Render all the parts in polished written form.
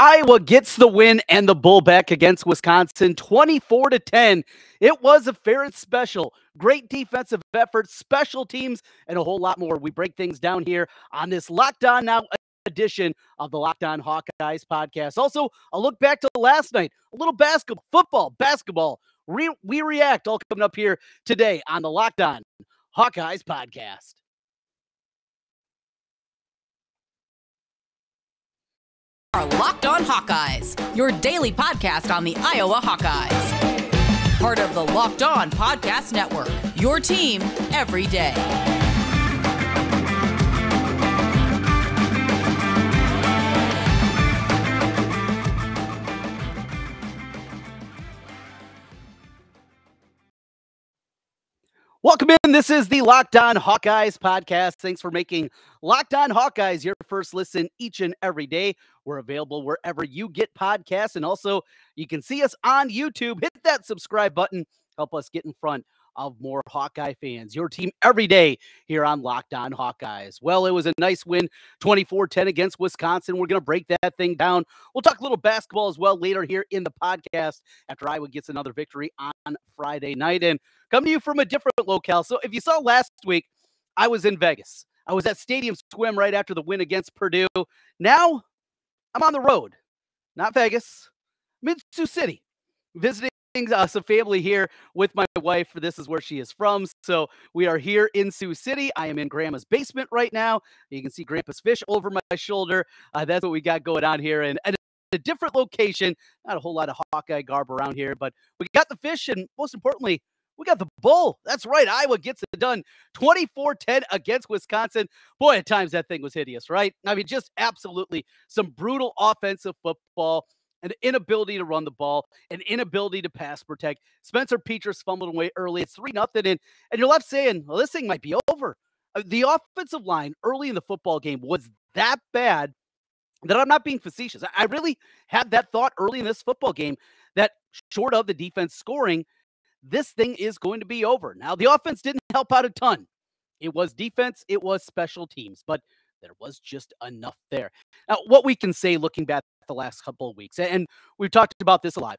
Iowa gets the win and the bull back against Wisconsin, 24-10. It was a fair and special. Great defensive effort, special teams, and a whole lot more. We break things down here on this Locked On Now edition of the Locked On Hawkeyes podcast. Also, a look back to last night, a little basketball. We react, all coming up here today on the Locked On Hawkeyes podcast. Are Locked On Hawkeyes, your daily podcast on the Iowa Hawkeyes. Part of the Locked On Podcast Network, your team every day. Welcome in. This is the Locked On Hawkeyes podcast. Thanks for making Locked On Hawkeyes your first listen each and every day. We're available wherever you get podcasts. And also, you can see us on YouTube. Hit that subscribe button. Help us get in front of more Hawkeye fans. Your team every day here on Locked On Hawkeyes. Well, it was a nice win, 24-10 against Wisconsin. We're going to break that thing down. We'll talk a little basketball as well later here in the podcast after Iowa gets another victory on Friday night. And come to you from a different locale. So if you saw last week, I was in Vegas. I was at Stadium Swim right after the win against Purdue. Now I'm on the road, not Vegas, Sioux City, visiting some family here with my wife. This is where she is from. So we are here in Sioux City. I am in Grandma's basement right now. You can see Grandpa's fish over my shoulder. That's what we got going on here. And a different location, not a whole lot of Hawkeye garb around here, but we got the fish, and most importantly, we got the bull. That's right. Iowa gets it done. 24-10 against Wisconsin. Boy, at times that thing was hideous, right? I mean, just absolutely some brutal offensive football, an inability to run the ball, an inability to pass protect. Spencer Petras fumbled away early. It's 3-0, and you're left saying, well, this thing might be over. The offensive line early in the football game was that bad that I'm not being facetious. I really had that thought early in this football game that short of the defense scoring, this thing is going to be over. Now, the offense didn't help out a ton. It was defense, it was special teams, but there was just enough there. Now, what we can say looking back at the last couple of weeks, and we've talked about this a lot,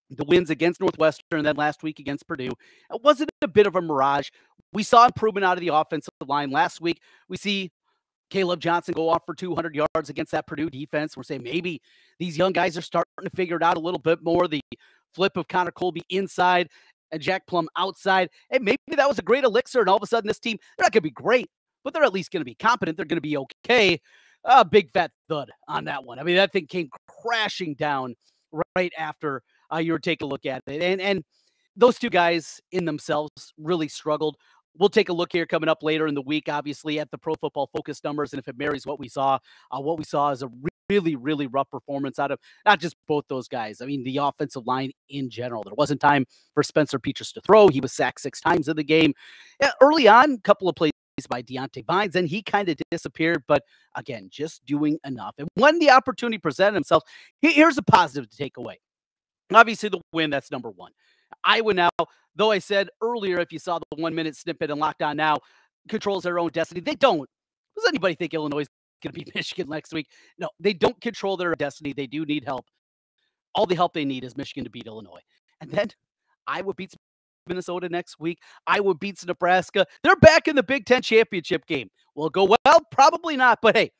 the wins against Northwestern and then last week against Purdue, it wasn't a bit of a mirage. We saw improvement out of the offensive line last week. We see Caleb Johnson go off for 200 yards against that Purdue defense. We're saying maybe these young guys are starting to figure it out a little bit more. The flip of Connor Colby inside and Jack Plum outside. Hey, maybe that was a great elixir, and all of a sudden this team, they're not going to be great, but they're at least going to be competent. They're going to be okay. Big fat thud on that one. I mean, that thing came crashing down right after you were taking a look at it. And those two guys in themselves really struggled. We'll take a look here coming up later in the week, obviously, at the Pro Football Focus numbers. And if it marries what we saw is a really, really rough performance out of not just both those guys. I mean, the offensive line in general. There wasn't time for Spencer Petras to throw. He was sacked 6 times in the game. Early on, a couple of plays by Deontay Vines, and he kind of disappeared. But again, just doing enough. And when the opportunity presented himself, here's a positive to take away. Obviously, the win, that's number one. Iowa now, though I said earlier, if you saw the 1-minute snippet and Locked On Now, controls their own destiny. They don't. Does anybody think Illinois is going to beat Michigan next week? No, they don't control their destiny. They do need help. All the help they need is Michigan to beat Illinois. And then Iowa beats Minnesota next week. Iowa beats Nebraska. They're back in the Big Ten championship game. Will it go well? Probably not. But hey,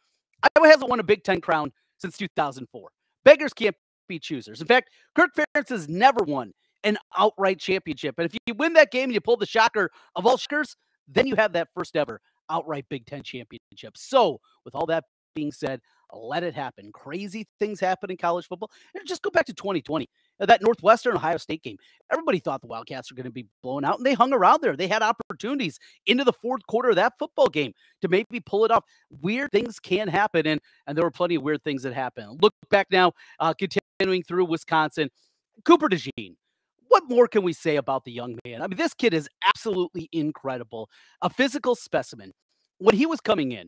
Iowa hasn't won a Big Ten crown since 2004. Beggars can't be choosers. In fact, Kirk Ferentz has never won an outright championship. And if you win that game and you pull the shocker of all shockers, then you have that first ever outright Big Ten championship. So with all that being said, let it happen. Crazy things happen in college football. And just go back to 2020, that Northwestern Ohio State game. Everybody thought the Wildcats were going to be blown out, and they hung around there. They had opportunities into the fourth quarter of that football game to maybe pull it off. Weird things can happen, and there were plenty of weird things that happened. Look back now, continuing through Wisconsin, Cooper DeJean. What more can we say about the young man? I mean, this kid is absolutely incredible. A physical specimen. When he was coming in,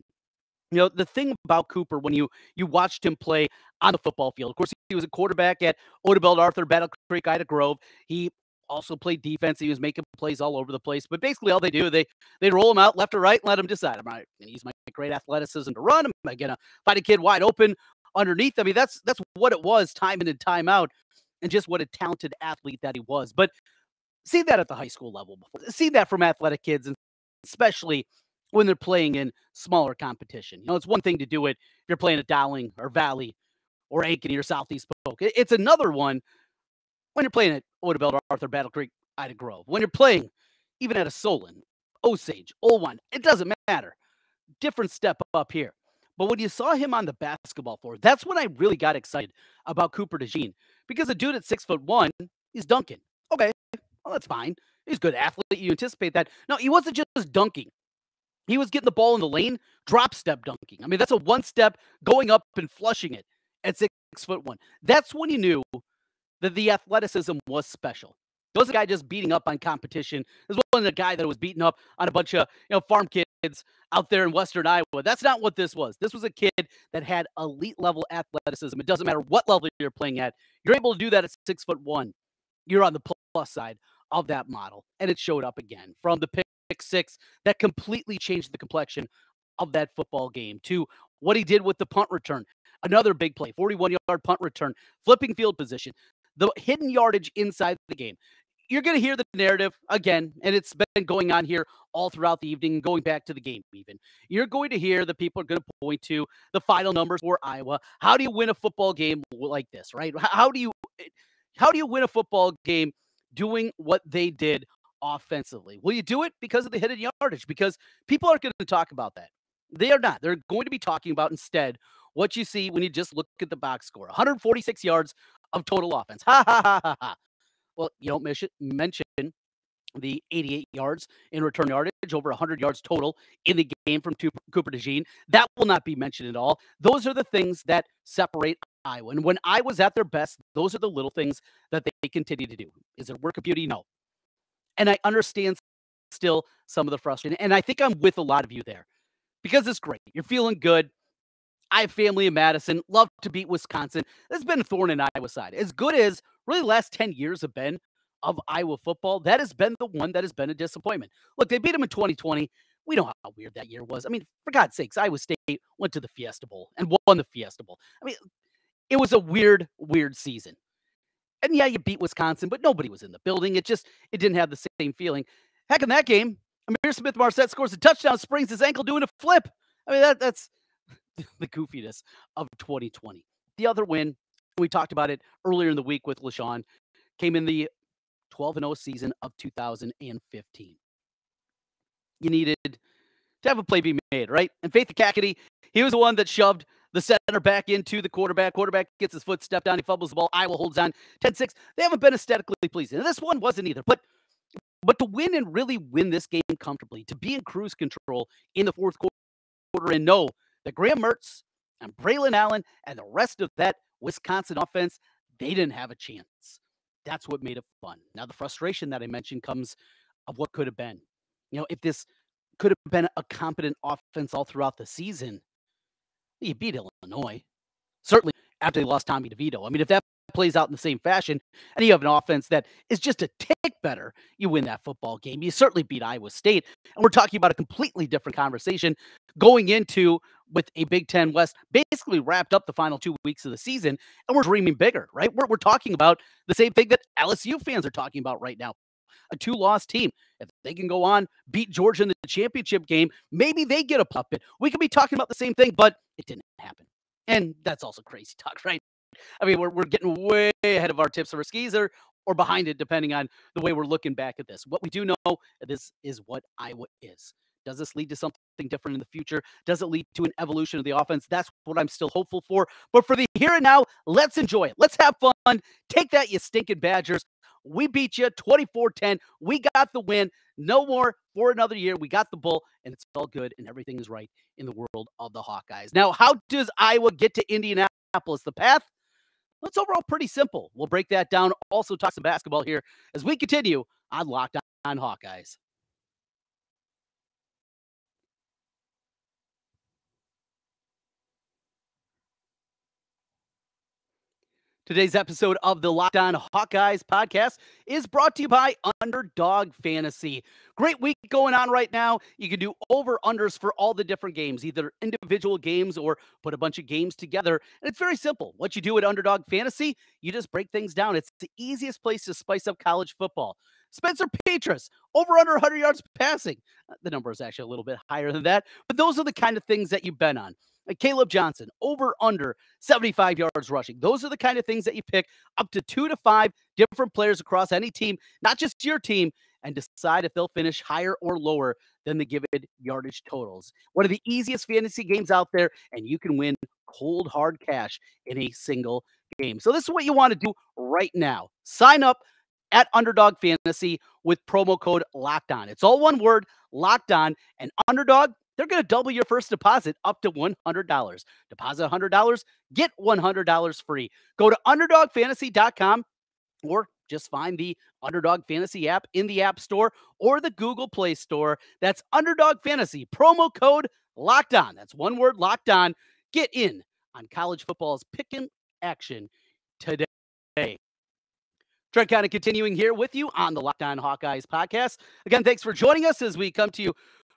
you know, the thing about Cooper, when you watched him play on the football field, of course, he was a quarterback at Odebelt Arthur, Battle Creek, Ida Grove. He also played defense. He was making plays all over the place. But basically all they do, they roll him out left or right and let him decide. Am I going to use my great athleticism to run? Am I going to find a kid wide open? underneath. I mean, that's what it was time in and time out, and just what a talented athlete that he was. But see that at the high school level before. See that from athletic kids, and especially when they're playing in smaller competition. You know, it's one thing to do it if you're playing at Dowling or Valley or Ankeny or Southeast Polk. It's another one when you're playing at Odebelt, Arthur, Battle Creek, Ida Grove. When you're playing even at a Solon, Osage, Olwine, it doesn't matter. Different step up here. But when you saw him on the basketball floor, that's when I really got excited about Cooper DeJean, because a dude at 6'1", he's dunking. Okay, well, that's fine. He's a good athlete. You anticipate that. No, he wasn't just dunking. He was getting the ball in the lane, drop step dunking. I mean, that's a one step going up and flushing it at 6'1". That's when you knew that the athleticism was special. It wasn't a guy just beating up on competition. It wasn't a guy that was beating up on a bunch of farm kids out there in Western Iowa. That's not what this was. This was a kid that had elite level athleticism. It doesn't matter what level you're playing at. You're able to do that at 6'1". You're on the plus side of that model. And it showed up again, from the pick six that completely changed the complexion of that football game to what he did with the punt return. Another big play, 41-yard punt return, flipping field position, the hidden yardage inside the game. You're going to hear the narrative again, and it's been going on here all throughout the evening, going back to the game even. You're going to hear that people are going to point to the final numbers for Iowa. How do you win a football game like this, right? How do you win a football game doing what they did offensively? Well, you do it because of the hidden yardage, because people aren't going to talk about that. They are not. They're going to be talking about instead what you see when you just look at the box score. 146 yards of total offense. Ha, ha, ha, ha, ha. Well, you don't mention the 88 yards in return yardage, over 100 yards total in the game from Cooper DeJean. That will not be mentioned at all. Those are the things that separate Iowa. And when I was at their best, those are the little things that they continue to do. Is it a work of beauty? No. And I understand still some of the frustration. And I think I'm with a lot of you there, because it's great. You're feeling good. I have family in Madison, love to beat Wisconsin. This has been a thorn in Iowa's side. As good as really the last 10 years have been of Iowa football, that has been the one that has been a disappointment. Look, they beat them in 2020. We know how weird that year was. I mean, for God's sakes, Iowa State went to the Fiesta Bowl and won the Fiesta Bowl. I mean, it was a weird, weird season. And yeah, you beat Wisconsin, but nobody was in the building. It didn't have the same feeling. Heck, in that game, Amir Smith-Marset scores a touchdown, springs his ankle doing a flip. I mean, that's the goofiness of 2020. The other win, we talked about it earlier in the week with LaShawn, came in the 12-0 season of 2015. You needed to have a play be made, right? And Faith McCackety, he was the one that shoved the center back into the quarterback. Quarterback gets his foot stepped down. He fumbles the ball. Iowa holds on 10-6. They haven't been aesthetically pleasing. And this one wasn't either. But to win and really win this game comfortably, to be in cruise control in the fourth quarter and know that Graham Mertz and Braylon Allen and the rest of that Wisconsin offense, they didn't have a chance. That's what made it fun. Now, the frustration that I mentioned comes of what could have been. If this could have been a competent offense all throughout the season, you beat Illinois. Certainly after they lost Tommy DeVito. I mean, if that plays out in the same fashion and you have an offense that is just a tick better, you win that football game. You certainly beat Iowa State. And we're talking about a completely different conversation going into with a Big Ten West basically wrapped up the final 2 weeks of the season, and we're dreaming bigger, right? We're talking about the same thing that LSU fans are talking about right now. A 2-loss team. If they can go on, beat Georgia in the championship game, maybe they get a puppet. We could be talking about the same thing, but it didn't happen. And that's also crazy talk, right? I mean, we're getting way ahead of our tips of our skis or behind it, depending on the way we're looking back at this. What we do know, this is what Iowa is. Does this lead to something different in the future? Does it lead to an evolution of the offense? That's what I'm still hopeful for. But for the here and now, let's enjoy it. Let's have fun. Take that, you stinking Badgers. We beat you 24-10. We got the win. No more for another year. We got the bull, and it's all good, and everything is right in the world of the Hawkeyes. Now, how does Iowa get to Indianapolis? The path? Well, it's overall pretty simple. We'll break that down. Also talk some basketball here as we continue on Locked On Hawkeyes. Today's episode of the Locked On Hawkeyes podcast is brought to you by Underdog Fantasy. Great week going on right now. You can do over-unders for all the different games, either individual games or put a bunch of games together. And it's very simple. What you do at Underdog Fantasy, you just break things down. It's the easiest place to spice up college football. Spencer Petras, over under 100 yards passing. The number is actually a little bit higher than that, but those are the kind of things that you bet on. Like Caleb Johnson, over under 75 yards rushing. Those are the kind of things that you pick up to 2 to 5 different players across any team, not just your team, and decide if they'll finish higher or lower than the given yardage totals. One of the easiest fantasy games out there, and you can win cold, hard cash in a single game. So this is what you want to do right now. Sign up at Underdog Fantasy with promo code Locked On. It's all one word, Locked On, and Underdog, they're going to double your first deposit up to $100. Deposit $100, get $100 free. Go to UnderdogFantasy.com or just find the Underdog Fantasy app in the App Store or the Google Play Store. That's Underdog Fantasy, promo code Locked On. That's one word, Locked On. Get in on college football's pick-in action today. Trent Condon continuing here with you on the Locked On Hawkeyes podcast. Again, thanks for joining us as we come to you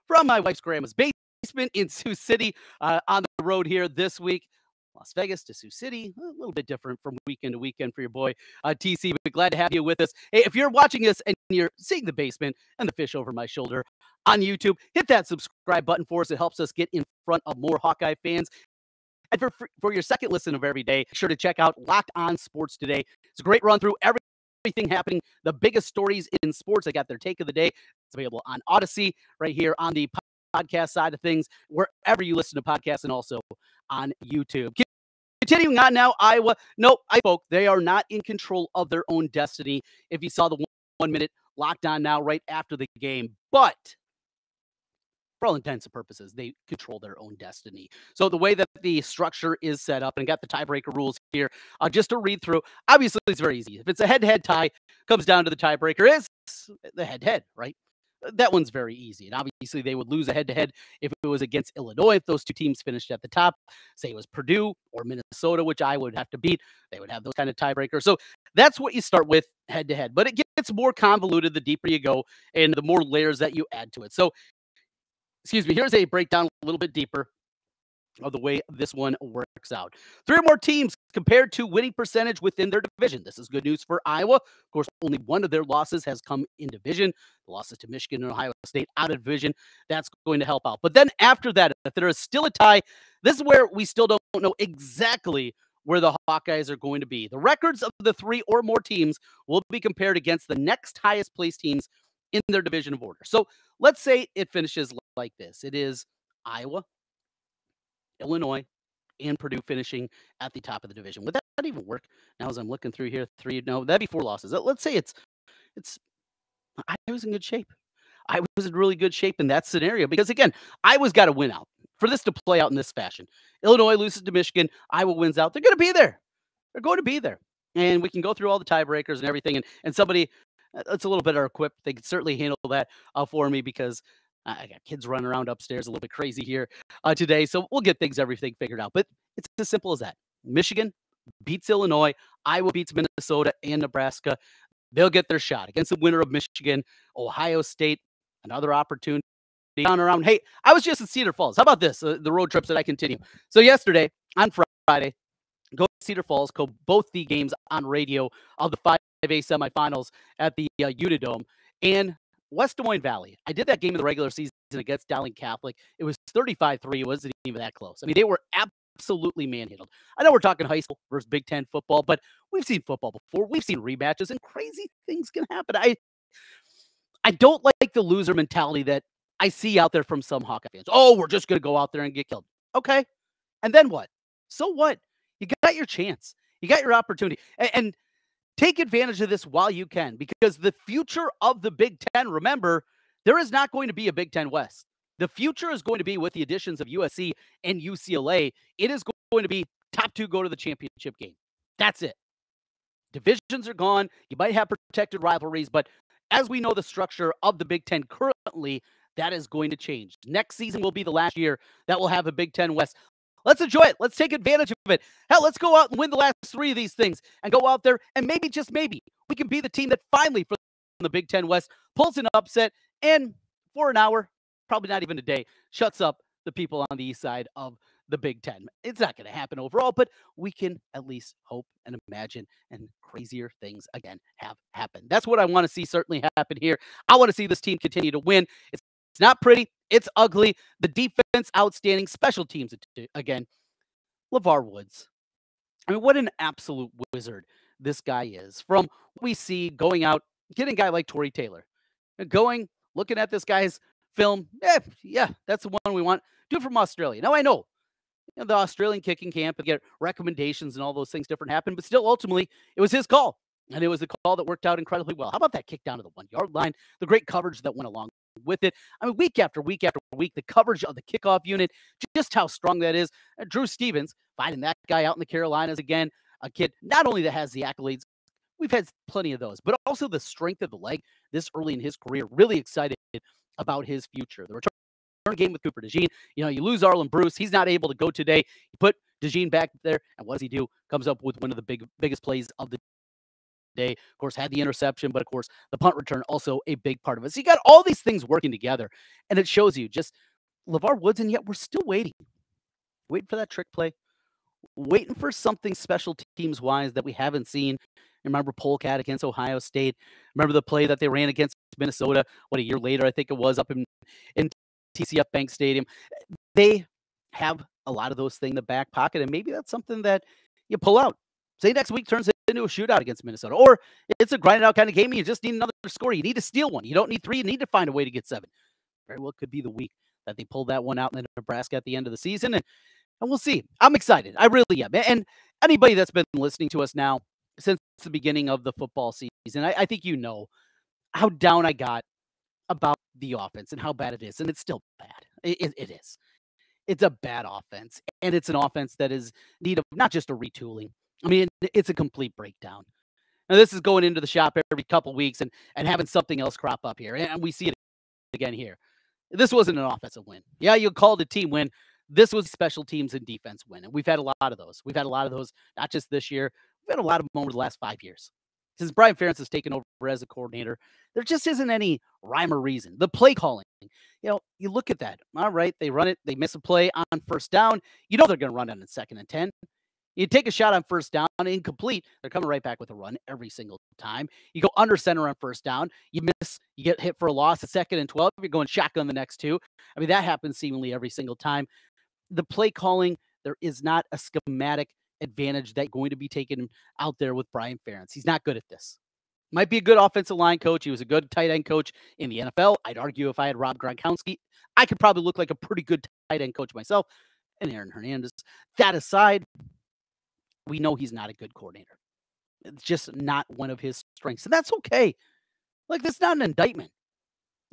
from my wife's grandma's basement in Sioux City on the road here this week. Las Vegas to Sioux City, a little bit different from weekend to weekend for your boy TC, but glad to have you with us. Hey, if you're watching this and you're seeing the basement and the fish over my shoulder on YouTube, hit that subscribe button for us. It helps us get in front of more Hawkeye fans. And for your second listen of every day, make sure to check out Locked On Sports Today. It's a great run through everything happening, the biggest stories in sports. They got their take of the day. It's available on Odyssey right here on the podcast side of things, wherever you listen to podcasts, and also on YouTube. Continuing on now, Iowa. No, I spoke. They are not in control of their own destiny. If you saw the 1 minute Locked On now right after the game, but for all intents and purposes, they control their own destiny. So the way that the structure is set up, and got the tiebreaker rules here, just to read through, obviously it's very easy. If it's a head-to-head tie, comes down to the tiebreaker is the head-to-head, right? That one's very easy. And obviously they would lose a head-to-head if it was against Illinois. If those two teams finished at the top, say it was Purdue or Minnesota, which I would have to beat, they would have those kind of tiebreakers. So that's what you start with head-to-head. But it gets more convoluted the deeper you go and the more layers that you add to it. So here's a breakdown a little bit deeper of the way this one works out. 3 or more teams compared to winning percentage within their division. This is good news for Iowa. Of course, only one of their losses has come in division. The losses to Michigan and Ohio State out of division. That's going to help out. But then after that, if there is still a tie, this is where we still don't know exactly where the Hawkeyes are going to be. The records of the 3 or more teams will be compared against the next highest placed teams in their division of order. So let's say it finishes like this. It is Iowa, Illinois, and Purdue finishing at the top of the division. Would that even work? Now, as I'm looking through here, that'd be 4 losses. Let's say I was in good shape. I was in really good shape in that scenario because, again, Iowa's got to win out for this to play out in this fashion. Illinois loses to Michigan. Iowa wins out. They're going to be there. They're going to be there. And we can go through all the tiebreakers and everything. And somebody that's a little better equipped, they can certainly handle that for me because I got kids running around upstairs a little bit crazy here today. So we'll get everything figured out. But it's as simple as that. Michigan beats Illinois. Iowa beats Minnesota and Nebraska. They'll get their shot against the winner of Michigan. Ohio State, another opportunity. Down around. Hey, I was just in Cedar Falls. How about this? The road trips that I continue. So yesterday, on Friday, go to Cedar Falls, go both the games on radio of the 5A semifinals at the Unidome. And West Des Moines Valley. I did that game in the regular season against Dowling Catholic. It was 35-3. It wasn't even that close. I mean, they were absolutely manhandled. I know we're talking high school versus Big Ten football, but we've seen football before. We've seen rematches, and crazy things can happen. I don't like the loser mentality that I see out there from some Hawkeye fans. Oh, we're just going to go out there and get killed. Okay. And then what? So what? You got your chance. You got your opportunity. And take advantage of this while you can, because the future of the Big Ten, remember, there is not going to be a Big Ten West. The future is going to be with the additions of USC and UCLA. It is going to be top 2 go to the championship game. That's it. Divisions are gone. You might have protected rivalries, but as we know the structure of the Big Ten currently, that is going to change. Next season will be the last year that we'll have a Big Ten West. Let's enjoy it. Let's take advantage of it. Hell, let's go out and win the last 3 of these things and go out there and maybe, just maybe, we can be the team that finally, from the Big Ten West, pulls an upset and for an hour, probably not even a day, shuts up the people on the east side of the Big Ten. It's not going to happen overall, but we can at least hope and imagine, and crazier things again have happened. That's what I want to see certainly happen here. I want to see this team continue to win. It's not pretty. It's ugly. The defense, outstanding. Special teams, again. LeVar Woods. I mean, what an absolute wizard this guy is. From what we see going out, getting a guy like Torrey Taylor. Going, looking at this guy's film. Yeah, that's the one we want. Do it from Australia. Now, I know the Australian kicking camp and get recommendations and all those things different happen, but still, ultimately, it was his call. And it was the call that worked out incredibly well. How about that kick down to the 1-yard line? The great coverage that went along with it. I mean, week after week after week, the coverage of the kickoff unit, just how strong that is. Drew Stevens, finding that guy out in the Carolinas again, a kid not only that has the accolades, we've had plenty of those, but also the strength of the leg this early in his career. Really excited about his future. The return game with Cooper DeJean. You know, you lose Arlen Bruce. He's not able to go today. You put DeJean back there, and what does he do? Comes up with one of the biggest plays of the day. Of course, had the interception, but of course, the punt return also a big part of it. So you got all these things working together, and it shows you just LeVar Woods, and yet we're still waiting for that trick play, waiting for something special teams-wise that we haven't seen. Remember Polecat against Ohio State. Remember the play that they ran against Minnesota, a year later, I think it was, up in TCF Bank Stadium. They have a lot of those things in the back pocket, and maybe that's something that you pull out. Say next week turns into a shootout against Minnesota, or it's a grinded out kind of game and you just need another score. You need to steal one. You don't need 3. You need to find a way to get 7. Very well could be the week that they pull that one out in Nebraska at the end of the season, and we'll see. I'm excited. I really am. And anybody that's been listening to us now since the beginning of the football season, I think you know how down I got about the offense and how bad it is, and it's still bad. It is. It's a bad offense, and it's an offense that is in need of not just a retooling. I mean, it's a complete breakdown. Now, this is going into the shop every couple weeks and having something else crop up here, and we see it again here. This wasn't an offensive win. Yeah, you called it a team win. This was special teams and defense win, and we've had a lot of those. We've had a lot of those, not just this year. We've had a lot of them over the last 5 years. Since Brian Ferentz has taken over as a coordinator, there just isn't any rhyme or reason. The play calling, you look at that. All right, they run it. They miss a play on first down. You know they're going to run it on 2nd and 10. You take a shot on first down, incomplete. They're coming right back with a run every single time. You go under center on first down. You miss. You get hit for a loss at 2nd and 12. You're going shotgun the next 2. I mean, that happens seemingly every single time. The play calling, there is not a schematic advantage that's going to be taken out there with Brian Ferentz. He's not good at this. Might be a good offensive line coach. He was a good tight end coach in the NFL. I'd argue if I had Rob Gronkowski, I could probably look like a pretty good tight end coach myself. And Aaron Hernandez. That aside, we know he's not a good coordinator. It's just not one of his strengths. And that's okay. Like, that's not an indictment.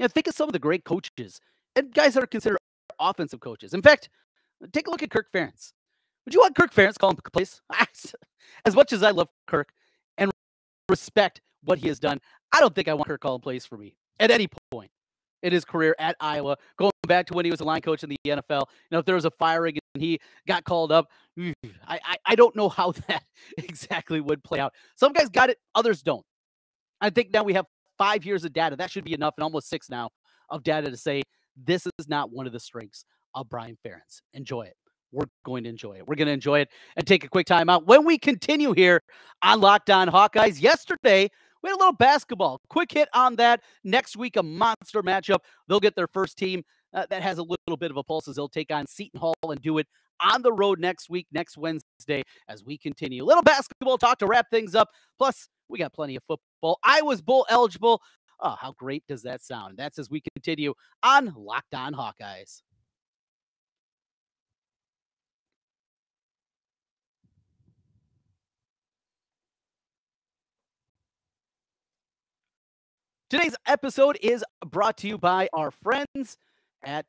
Think of some of the great coaches and guys that are considered offensive coaches. In fact, take a look at Kirk Ferentz. Would you want Kirk Ferentz calling plays? As much as I love Kirk and respect what he has done, I don't think I want Kirk calling plays for me at any point in his career at Iowa, going back to when he was a line coach in the NFL. If there was a firing and he got called up, I don't know how that exactly would play out. Some guys got it, others don't. I think now we have 5 years of data. That should be enough, and almost 6 now, of data to say this is not one of the strengths of Brian Ferentz. Enjoy it. We're going to enjoy it. We're going to enjoy it and take a quick time out. When we continue here on Locked On Hawkeyes, yesterday we had a little basketball. Quick hit on that. Next week, a monster matchup. They'll get their first team that has a little bit of a pulse as they'll take on Seton Hall and do it on the road next week, next Wednesday, as we continue. A little basketball talk to wrap things up. Plus, we got plenty of football. I was bowl eligible. Oh, how great does that sound? That's as we continue on Locked On Hawkeyes. Today's episode is brought to you by our friends at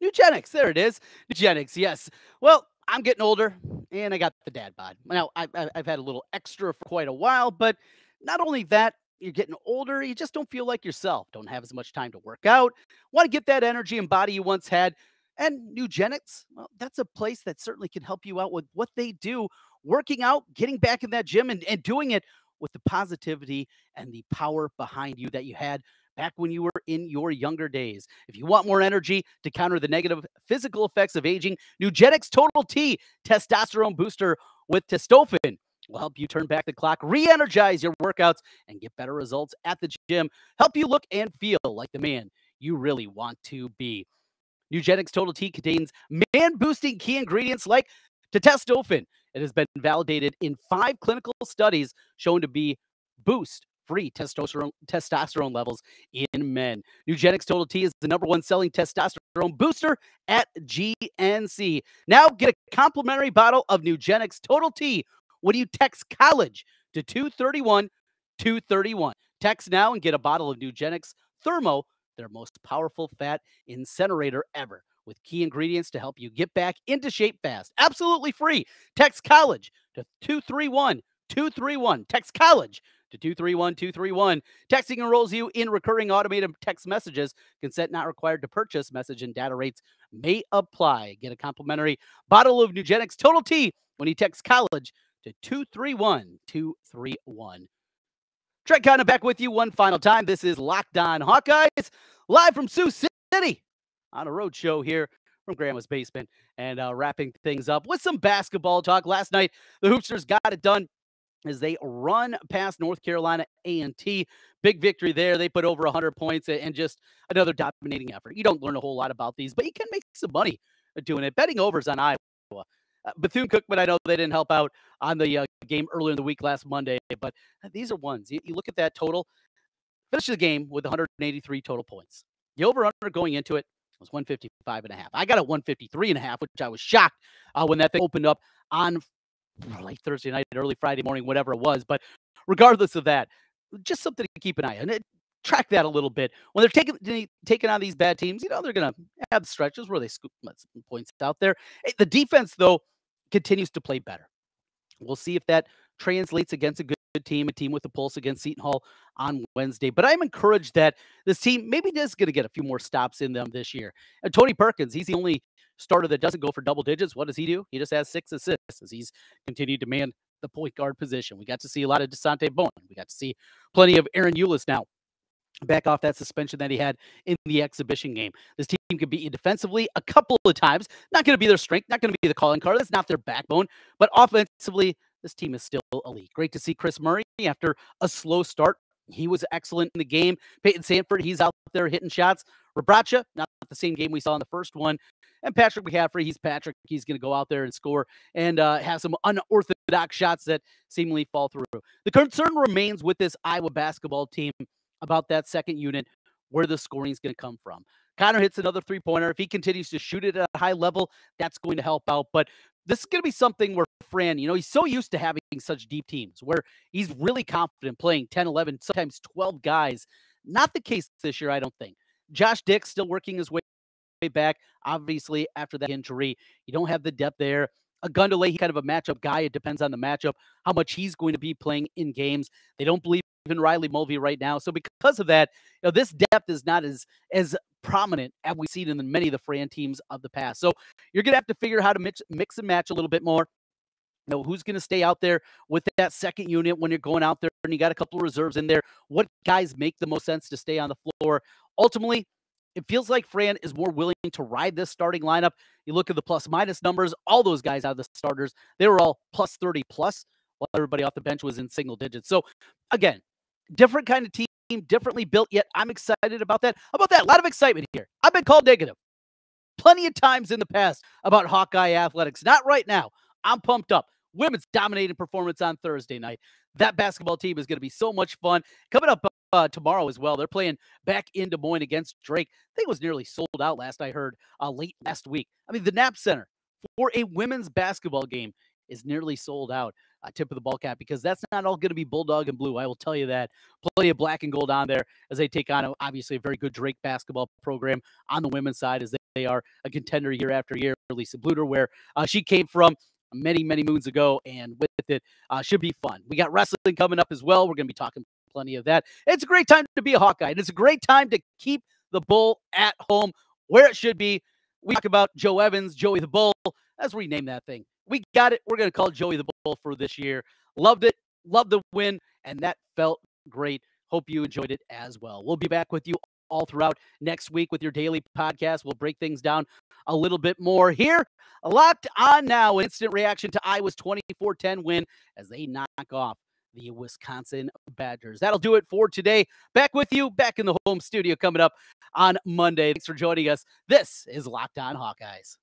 Nugenics. There it is. Nugenics, yes. Well, I'm getting older, and I got the dad bod. Now, I've had a little extra for quite a while, but not only that, you're getting older, you just don't feel like yourself. Don't have as much time to work out. Want to get that energy and body you once had. And Nugenics, well, that's a place that certainly can help you out with what they do, working out, getting back in that gym, and doing it with the positivity and the power behind you that you had back when you were in your younger days. If you want more energy to counter the negative physical effects of aging, Nugenics Total T Testosterone Booster with Testofen will help you turn back the clock, re-energize your workouts, and get better results at the gym, help you look and feel like the man you really want to be. Nugenics Total T contains man-boosting key ingredients like testofen. It has been validated in 5 clinical studies shown to be boost free testosterone levels in men. Nugenics Total T is the #1 selling testosterone booster at GNC. Now get a complimentary bottle of Nugenics Total T when you text college to 231-231. Text now and get a bottle of Nugenics Thermo, their most powerful fat incinerator ever, with key ingredients to help you get back into shape fast. Absolutely free. Text college to 231-231. Text college to 231-231. Texting enrolls you in recurring automated text messages. Consent not required to purchase. Message and data rates may apply. Get a complimentary bottle of Nugenics Total T when you text college to 231-231. Trent Condon back with you one final time. This is Locked On Hawkeyes, live from Sioux City on a road show here from Grandma's basement, and wrapping things up with some basketball talk. Last night, the Hoopsters got it done as they run past North Carolina A&T. Big victory there. They put over 100 points and just another dominating effort. You don't learn a whole lot about these, but you can make some money doing it. Betting overs on Iowa. Bethune-Cookman, I know they didn't help out on the game earlier in the week last Monday, but these are ones. You look at that total, finish the game with 183 total points. The over-under going into it was 155.5. I got a 153.5, which I was shocked when that thing opened up on like Thursday night, early Friday morning, whatever it was. But regardless of that, just something to keep an eye on. Track that a little bit. When they're taking on these bad teams, they're going to have stretches where they scoop some points out there. The defense, though, continues to play better. We'll see if that translates against a good team, a team with a pulse against Seton Hall on Wednesday. But I'm encouraged that this team maybe is going to get a few more stops in them this year. And Tony Perkins, he's the only starter that doesn't go for double digits. What does he do? He just has 6 assists as he's continued to man the point guard position. We got to see a lot of DeSante Bowen. We got to see plenty of Aaron Eulis now back off that suspension that he had in the exhibition game. This team can beat you defensively a couple of times. Not going to be their strength, not going to be the calling card. That's not their backbone. But offensively, this team is still elite. Great to see Chris Murray after a slow start. He was excellent in the game. Peyton Sanford, he's out there hitting shots. Rabracha, not the same game we saw in the first one. And Patrick McCaffrey, he's Patrick. He's going to go out there and score and have some unorthodox shots that seemingly fall through. The concern remains with this Iowa basketball team about that second unit, where the scoring is going to come from. Connor hits another three-pointer. If he continues to shoot it at a high level, that's going to help out. But this is going to be something where Fran, he's so used to having such deep teams where he's really confident playing 10, 11, sometimes 12 guys. Not the case this year, I don't think. Josh Dix still working his way back. Obviously, after that injury, you don't have the depth there. Agundale, he's kind of a matchup guy. It depends on the matchup, how much he's going to be playing in games. They don't believe in Riley Mulvey right now. So because of that, this depth is not as prominent as we've seen in many of the Fran teams of the past. So you're going to have to figure out how to mix and match a little bit more. Who's going to stay out there with that second unit when you're going out there and you got a couple of reserves in there? What guys make the most sense to stay on the floor? Ultimately, it feels like Fran is more willing to ride this starting lineup. You look at the plus-minus numbers, all those guys out of the starters, they were all plus 30 plus, while everybody off the bench was in single digits. So, again, different kind of team, differently built, yet I'm excited about that. How about that? A lot of excitement here. I've been called negative plenty of times in the past about Hawkeye athletics. Not right now. I'm pumped up. Women's dominating performance on Thursday night. That basketball team is going to be so much fun. Coming up tomorrow as well, they're playing back in Des Moines against Drake. I think it was nearly sold out last I heard late last week. I mean, the Knapp Center for a women's basketball game is nearly sold out. Tip of the ball cap, because that's not all going to be Bulldog and blue. I will tell you that. Plenty of black and gold on there as they take on, obviously, a very good Drake basketball program on the women's side, as they are a contender year after year. Lisa Bluter, where she came from many, many moons ago, and with it, should be fun. We got wrestling coming up as well. We're going to be talking plenty of that. It's a great time to be a Hawkeye, and it's a great time to keep the bull at home where it should be. We talk about Joe Evans, Joey the Bull. Let's rename that thing. We got it. We're going to call it Joey the Bull for this year. Loved it. Loved the win. And that felt great. Hope you enjoyed it as well. We'll be back with you all throughout next week with your daily podcast. We'll break things down a little bit more here. Locked On Now, instant reaction to Iowa's 24-10 win as they knock off the Wisconsin Badgers. That'll do it for today. Back with you, back in the home studio coming up on Monday. Thanks for joining us. This is Locked On Hawkeyes.